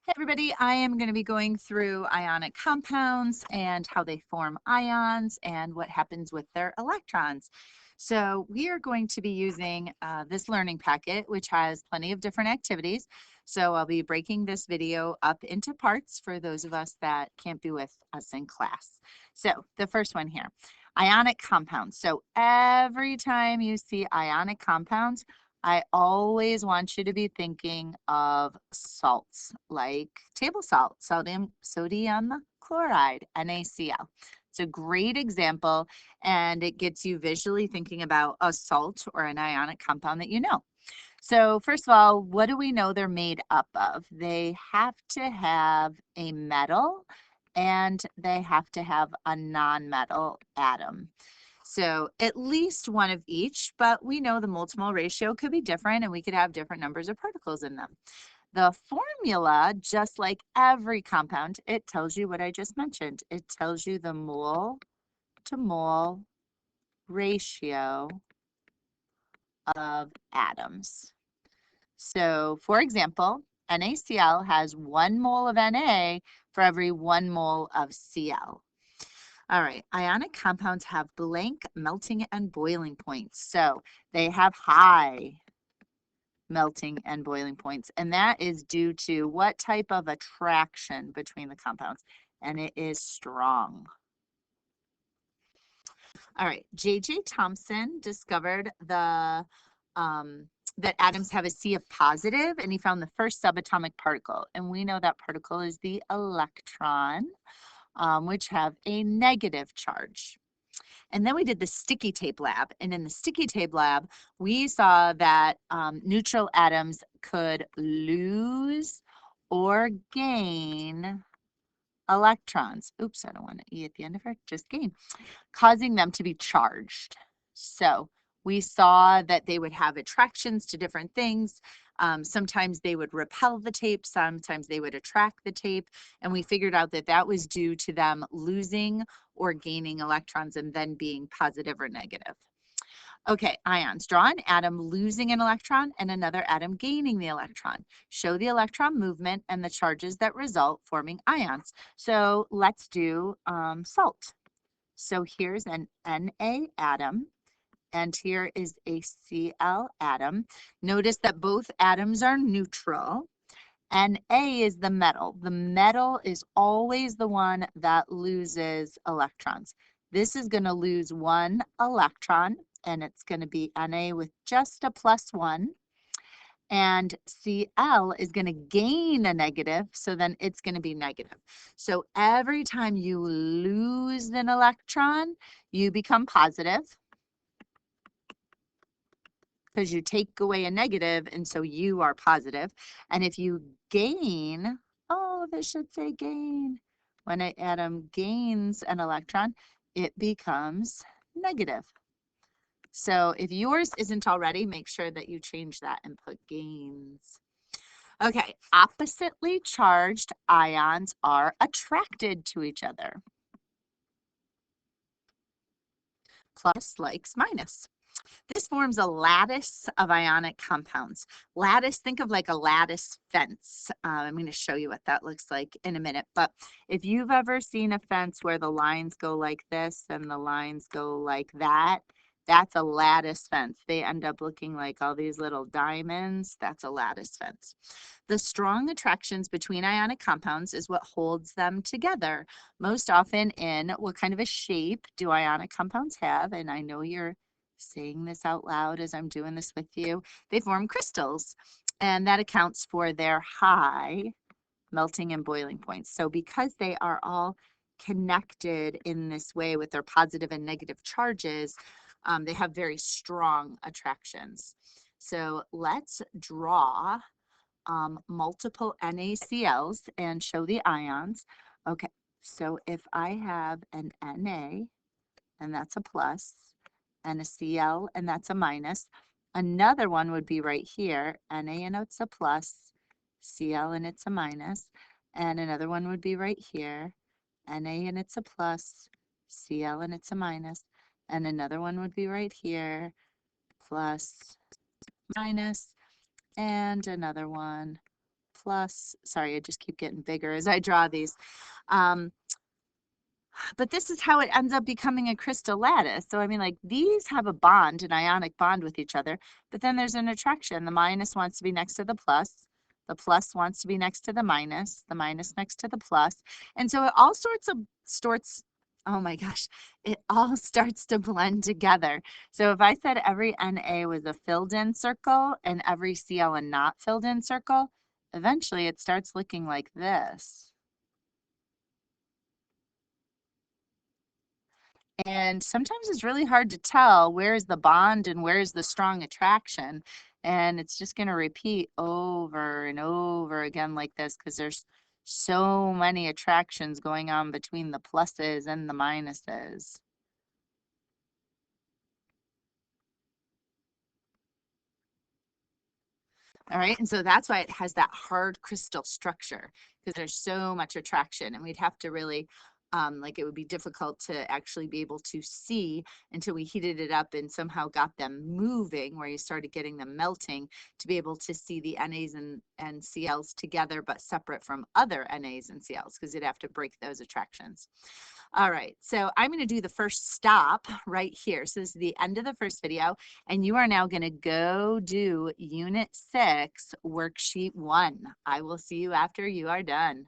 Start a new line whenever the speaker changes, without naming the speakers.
Hey everybody, I am going to be going through ionic compounds and how they form ions and what happens with their electrons. So we are going to be using this learning packet, which has plenty of different activities. So I'll be breaking this video up into parts for those of us that can't be with us in class. So the first one here, ionic compounds. So every time you see ionic compounds, I always want you to be thinking of salts like table salt, sodium chloride, NaCl. It's a great example, and it gets you visually thinking about a salt or an ionic compound that you know. So first of all, what do we know they're made up of? They have to have a metal and they have to have a nonmetal atom. So at least one of each, but we know the mole-to-mole ratio could be different and we could have different numbers of particles in them. The formula, just like every compound, it tells you what I just mentioned. It tells you the mole-to-mole ratio of atoms. So for example, NaCl has 1 mole of Na for every 1 mole of Cl. All right, ionic compounds have blank melting and boiling points. So they have high melting and boiling points. And that is due to what type of attraction between the compounds? And it is strong. All right, J.J. Thomson discovered that atoms have a C of positive, and he found the first subatomic particle. And we know that particle is the electron, which have a negative charge. And then we did the sticky tape lab. And in the sticky tape lab, we saw that neutral atoms could lose or gain electrons. Oops, I don't want an E at the end of it, just gain, causing them to be charged. So we saw that they would have attractions to different things. Sometimes they would repel the tape, sometimes they would attract the tape, and we figured out that that was due to them losing or gaining electrons and then being positive or negative. Okay, ions. Draw an atom losing an electron and another atom gaining the electron. Show the electron movement and the charges that result forming ions. So let's do salt. So here's an Na atom, and here is a Cl atom. Notice that both atoms are neutral, and A is the metal. The metal is always the one that loses electrons. This is going to lose 1 electron, and it's going to be Na with just a +1. And Cl is going to gain a negative, so then it's going to be negative. So every time you lose an electron, you become positive because you take away a negative, and so you are positive. And if you gain, oh, this should say gain. When an atom gains an electron, it becomes negative. So if yours isn't already, make sure that you change that and put gains. Okay, oppositely charged ions are attracted to each other. Plus likes minus. This forms a lattice of ionic compounds. Lattice, think of like a lattice fence. I'm going to show you what that looks like in a minute. But if you've ever seen a fence where the lines go like this and the lines go like that, that's a lattice fence. They end up looking like all these little diamonds. That's a lattice fence. The strong attractions between ionic compounds is what holds them together. Most often in what kind of a shape do ionic compounds have? And I know you're saying this out loud as I'm doing this with you. They form crystals, and that accounts for their high melting and boiling points. So because they are all connected in this way with their positive and negative charges, they have very strong attractions. So let's draw multiple NaCls and show the ions. Okay, so if I have an Na, and that's a plus, and a Cl, and that's a minus, another one would be right here, Na and it's a plus, Cl and it's a minus, and another one would be right here, Na and it's a plus, Cl and it's a minus, and another one would be right here, plus, minus, and another one, plus. Sorry, I just keep getting bigger as I draw these. But this is how it ends up becoming a crystal lattice. So, I mean, like these have a bond, an ionic bond with each other, but then there's an attraction. The minus wants to be next to the plus wants to be next to the minus next to the plus. And so it all oh my gosh, it all starts to blend together. So if I said every Na was a filled in circle and every Cl a not filled in circle, eventually it starts looking like this. And sometimes it's really hard to tell where's the bond and where's the strong attraction. And it's just going to repeat over and over again like this because there's so many attractions going on between the pluses and the minuses. All right, and so that's why it has that hard crystal structure because there's so much attraction, and we'd have to really, like it would be difficult to actually be able to see until we heated it up and somehow got them moving, where you started getting them melting to be able to see the NAs and CLs together, but separate from other NAs and CLs because you'd have to break those attractions. All right, so I'm going to do the first stop right here. So this is the end of the first video, and you are now going to go do Unit 6, Worksheet 1. I will see you after you are done.